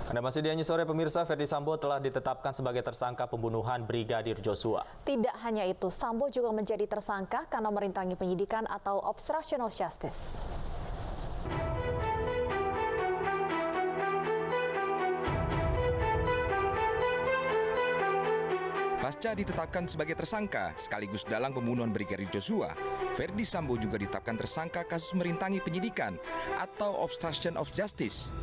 Anda masih di Anju Sore, pemirsa. Ferdi Sambo telah ditetapkan sebagai tersangka pembunuhan Brigadir Joshua. Tidak hanya itu, Sambo juga menjadi tersangka karena merintangi penyidikan atau obstruction of justice. Pasca ditetapkan sebagai tersangka sekaligus dalang pembunuhan Brigadir Joshua, Ferdi Sambo juga ditetapkan tersangka kasus merintangi penyidikan atau obstruction of justice.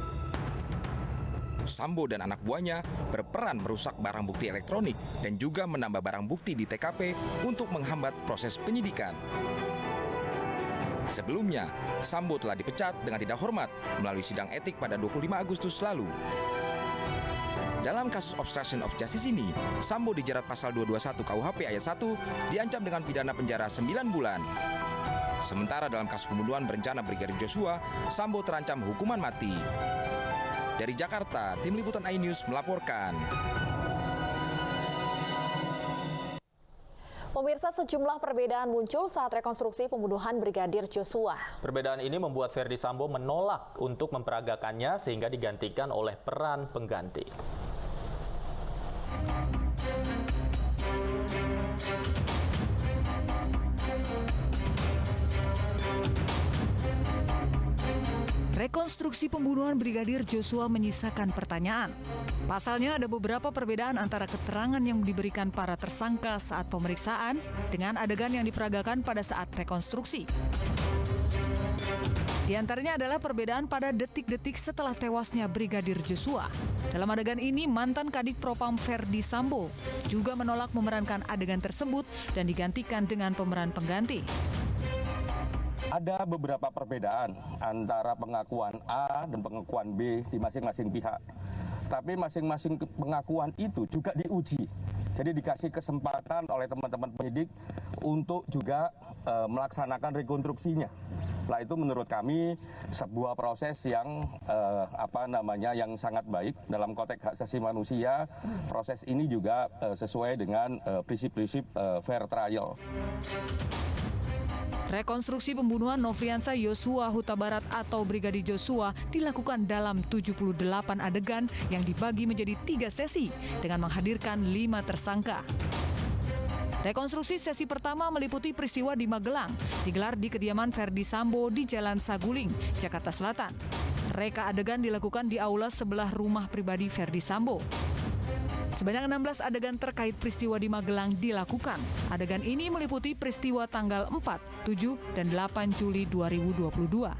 Sambo dan anak buahnya berperan merusak barang bukti elektronik dan juga menambah barang bukti di TKP untuk menghambat proses penyidikan. Sebelumnya, Sambo telah dipecat dengan tidak hormat melalui sidang etik pada 25 Agustus lalu. Dalam kasus obstruction of justice ini, Sambo dijerat pasal 221 KUHP ayat 1 diancam dengan pidana penjara 9 bulan. Sementara dalam kasus pembunuhan berencana Brigadir Joshua, Sambo terancam hukuman mati. Dari Jakarta, Tim Liputan iNews melaporkan. Pemirsa, sejumlah perbedaan muncul saat rekonstruksi pembunuhan Brigadir Joshua. Perbedaan ini membuat Ferdi Sambo menolak untuk memperagakannya sehingga digantikan oleh peran pengganti. Rekonstruksi pembunuhan Brigadir Joshua menyisakan pertanyaan. Pasalnya ada beberapa perbedaan antara keterangan yang diberikan para tersangka saat pemeriksaan dengan adegan yang diperagakan pada saat rekonstruksi. Di antaranya adalah perbedaan pada detik-detik setelah tewasnya Brigadir Joshua. Dalam adegan ini, mantan Kadif Propam Ferdi Sambo juga menolak memerankan adegan tersebut dan digantikan dengan pemeran pengganti. Ada beberapa perbedaan antara pengakuan A dan pengakuan B di masing-masing pihak. Tapi masing-masing pengakuan itu juga diuji. Jadi dikasih kesempatan oleh teman-teman penyidik untuk juga melaksanakan rekonstruksinya. Nah, itu menurut kami sebuah proses yang yang sangat baik dalam konteks hak asasi manusia. Proses ini juga sesuai dengan prinsip-prinsip fair trial. Rekonstruksi pembunuhan Nofriansah Yosua Huta Barat atau Brigadir Joshua dilakukan dalam 78 adegan yang dibagi menjadi 3 sesi dengan menghadirkan 5 tersangka. Rekonstruksi sesi pertama meliputi peristiwa di Magelang, digelar di kediaman Ferdi Sambo di Jalan Saguling, Jakarta Selatan. Reka adegan dilakukan di aula sebelah rumah pribadi Ferdi Sambo. Sebanyak 16 adegan terkait peristiwa di Magelang dilakukan. Adegan ini meliputi peristiwa tanggal 4, 7, dan 8 Juli 2022.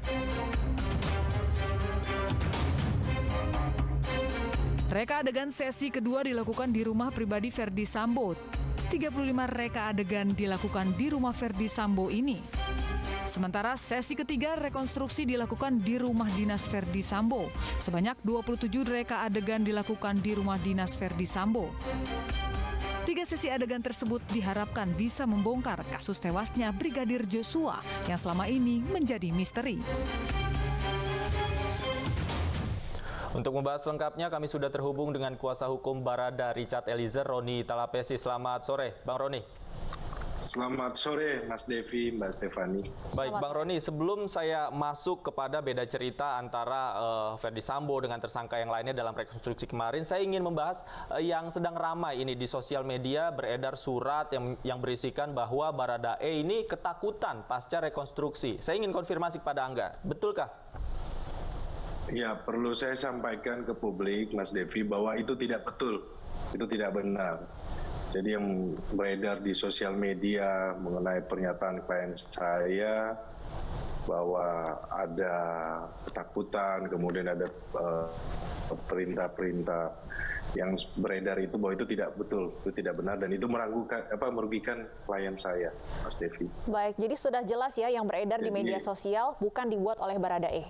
Reka adegan sesi kedua dilakukan di rumah pribadi Ferdi Sambo. 35 reka adegan dilakukan di rumah Ferdi Sambo ini. Sementara sesi ketiga rekonstruksi dilakukan di rumah dinas Ferdi Sambo. Sebanyak 27 reka adegan dilakukan di rumah dinas Ferdi Sambo. 3 sesi adegan tersebut diharapkan bisa membongkar kasus tewasnya Brigadir Joshua yang selama ini menjadi misteri. Untuk membahas lengkapnya, kami sudah terhubung dengan kuasa hukum Barada Richard Eliezer, Roni Talapesi. Selamat sore, Bang Roni. Selamat sore, Mas Devi, Mbak Stefani. Baik, Bang Roni, sebelum saya masuk kepada beda cerita antara Ferdi Sambo dengan tersangka yang lainnya dalam rekonstruksi kemarin, saya ingin membahas yang sedang ramai ini di sosial media, beredar surat yang berisikan bahwa Baradae ini ketakutan pasca rekonstruksi. Saya ingin konfirmasi kepada Angga, betulkah? Ya, perlu saya sampaikan ke publik, Mas Devi, bahwa itu tidak betul, itu tidak benar. Jadi yang beredar di sosial media mengenai pernyataan klien saya bahwa ada ketakutan, kemudian ada perintah-perintah yang beredar itu bahwa itu tidak betul, itu tidak benar dan itu merugikan klien saya, Mas Devi. Baik, jadi sudah jelas ya yang beredar di media sosial bukan dibuat oleh Baradae.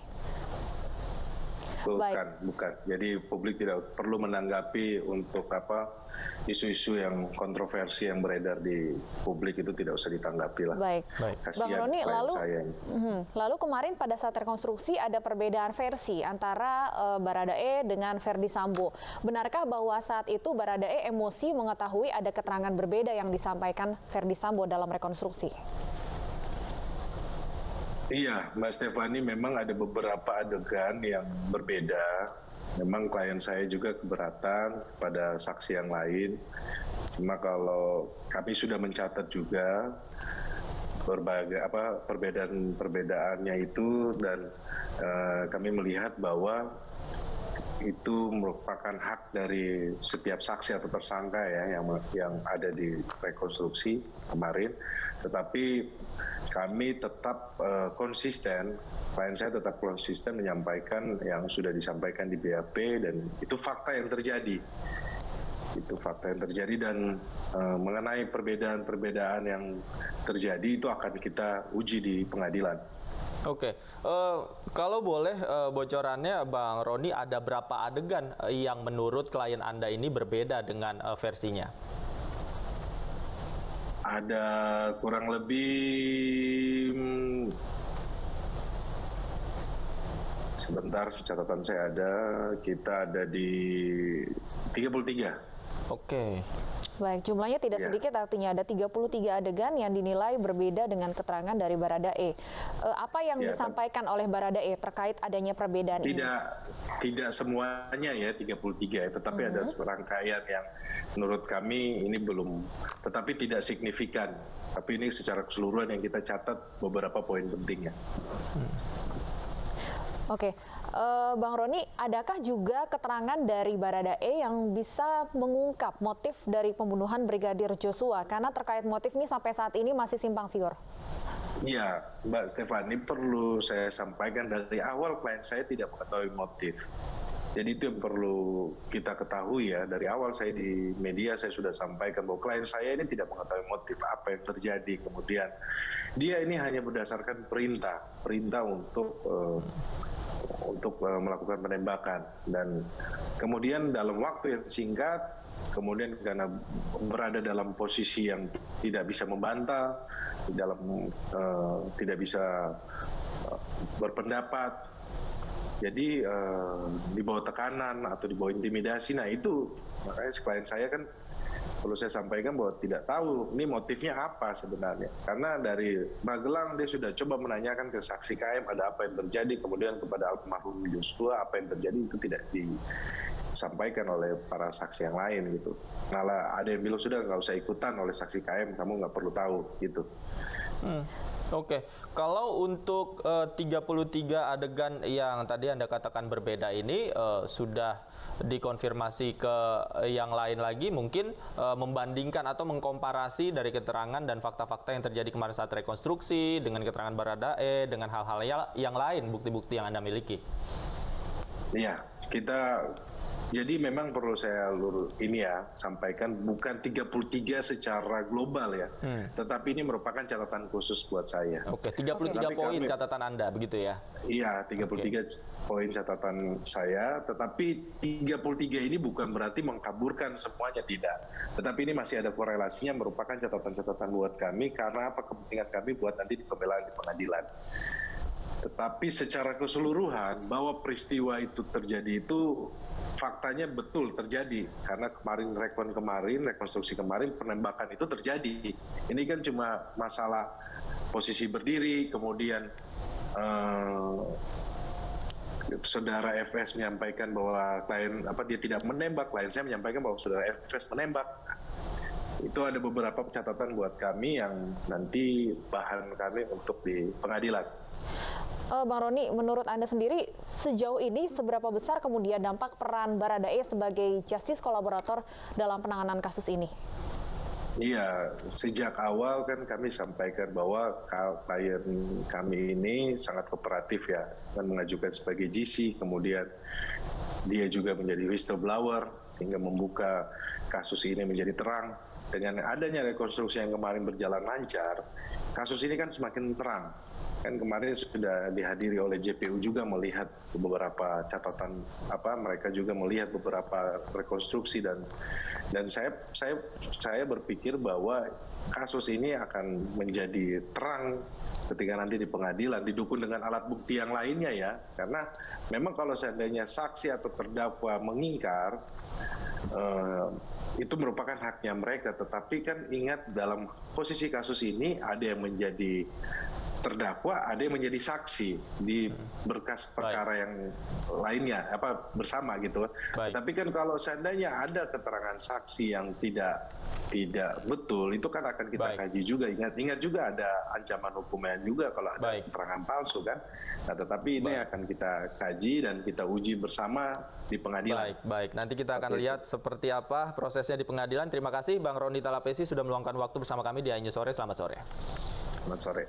Bukan. Jadi publik tidak perlu menanggapi untuk isu-isu yang kontroversi yang beredar di publik itu tidak usah ditanggapi lah. Baik. Bang Roni, lalu kemarin pada saat rekonstruksi ada perbedaan versi antara Baradae dengan Ferdi Sambo. Benarkah bahwa saat itu Baradae emosi mengetahui ada keterangan berbeda yang disampaikan Ferdi Sambo dalam rekonstruksi? Iya, Mbak Stefani, memang ada beberapa adegan yang berbeda Memang klien saya juga keberatan pada saksi yang lain. Cuma kalau kami sudah mencatat juga berbagai perbedaan-perbedaannya itu, dan kami melihat bahwa itu merupakan hak dari setiap saksi atau tersangka ya yang ada di rekonstruksi kemarin. Tetapi kami tetap konsisten, klien saya tetap konsisten menyampaikan yang sudah disampaikan di BAP, dan itu fakta yang terjadi. Itu fakta yang terjadi, dan mengenai perbedaan-perbedaan yang terjadi itu akan kita uji di pengadilan. Oke, kalau boleh bocorannya Bang Roni, ada berapa adegan yang menurut klien Anda ini berbeda dengan versinya? Ada kurang lebih sebentar, catatan saya ada, kita ada di 33. Oke. Baik, jumlahnya tidak sedikit, artinya ada 33 adegan yang dinilai berbeda dengan keterangan dari Baradae. Apa yang disampaikan oleh Baradae terkait adanya perbedaan ini? Tidak semuanya ya 33 ya, tetapi ada serangkaian yang menurut kami ini belum, tetapi tidak signifikan. Tapi ini secara keseluruhan yang kita catat beberapa poin pentingnya. Oke, Bang Roni, adakah juga keterangan dari Baradae yang bisa mengungkap motif dari pembunuhan Brigadir Joshua? Karena terkait motif ini sampai saat ini masih simpang siur. Iya, Mbak Stefani, perlu saya sampaikan dari awal klien saya tidak mengetahui motif. Jadi itu yang perlu kita ketahui ya. Dari awal saya di media saya sudah sampaikan bahwa klien saya ini tidak mengetahui motif apa yang terjadi. Kemudian dia ini hanya berdasarkan perintah untuk melakukan penembakan, dan kemudian dalam waktu yang singkat, kemudian karena berada dalam posisi yang tidak bisa membantah, tidak bisa berpendapat, jadi di bawah tekanan atau di bawah intimidasi. Nah itu makanya klien saya kan perlu saya sampaikan bahwa tidak tahu ini motifnya apa sebenarnya. Karena dari Magelang dia sudah coba menanyakan ke saksi KM ada apa yang terjadi, kemudian kepada almarhum Joshua apa yang terjadi itu tidak disampaikan oleh para saksi yang lain gitu. Malah ada yang bilang sudah nggak usah ikutan oleh saksi KM, kamu nggak perlu tahu gitu. Oke, kalau untuk 33 adegan yang tadi Anda katakan berbeda ini sudah dikonfirmasi ke yang lain lagi, mungkin membandingkan atau mengkomparasi dari keterangan dan fakta-fakta yang terjadi kemarin saat rekonstruksi dengan keterangan Baradae dengan hal-hal yang lain, bukti-bukti yang Anda miliki. Iya, jadi memang perlu saya sampaikan bukan 33 secara global ya, tetapi ini merupakan catatan khusus buat saya. Oke, 33 poin catatan Anda begitu ya? Iya, 33 poin catatan saya, tetapi 33 ini bukan berarti mengkaburkan semuanya, tidak. Tetapi ini masih ada korelasinya, merupakan catatan-catatan buat kami karena apa kepentingan kami buat nanti di pembelaan di pengadilan. Tetapi secara keseluruhan bahwa peristiwa itu terjadi itu faktanya betul terjadi, karena rekonstruksi kemarin penembakan itu terjadi. Ini kan cuma masalah posisi berdiri, kemudian saudara FS menyampaikan bahwa dia tidak menembak, klien saya menyampaikan bahwa saudara FS menembak. Itu ada beberapa catatan buat kami yang nanti bahan kami untuk di pengadilan. Bang Roni, menurut Anda sendiri sejauh ini seberapa besar kemudian dampak peran Baradae sebagai justice kolaborator dalam penanganan kasus ini? Iya, sejak awal kan kami sampaikan bahwa klien kami ini sangat kooperatif ya, dan mengajukan sebagai GC, kemudian dia juga menjadi whistleblower sehingga membuka kasus ini menjadi terang. Dengan adanya rekonstruksi yang kemarin berjalan lancar, kasus ini kan semakin terang. Kan kemarin sudah dihadiri oleh JPU juga melihat beberapa catatan mereka juga melihat beberapa rekonstruksi, dan saya berpikir bahwa kasus ini akan menjadi terang ketika nanti di pengadilan didukung dengan alat bukti yang lainnya ya. Karena memang kalau seandainya saksi atau terdakwa mengingkar, itu merupakan haknya mereka. Tetapi kan ingat, dalam posisi kasus ini ada yang menjadi terdakwa, ada yang menjadi saksi di berkas perkara yang lainnya, bersama gitu. Tapi kan kalau seandainya ada keterangan saksi yang tidak betul, itu kan akan kita kaji juga. Ingat juga ada ancaman hukumnya juga kalau ada keterangan palsu kan. Nah, tetapi ini akan kita kaji dan kita uji bersama di pengadilan. Baik. Nanti kita akan lihat seperti apa prosesnya di pengadilan. Terima kasih Bang Roni Talapesi sudah meluangkan waktu bersama kami di iNews Sore. Selamat sore. Selamat sore.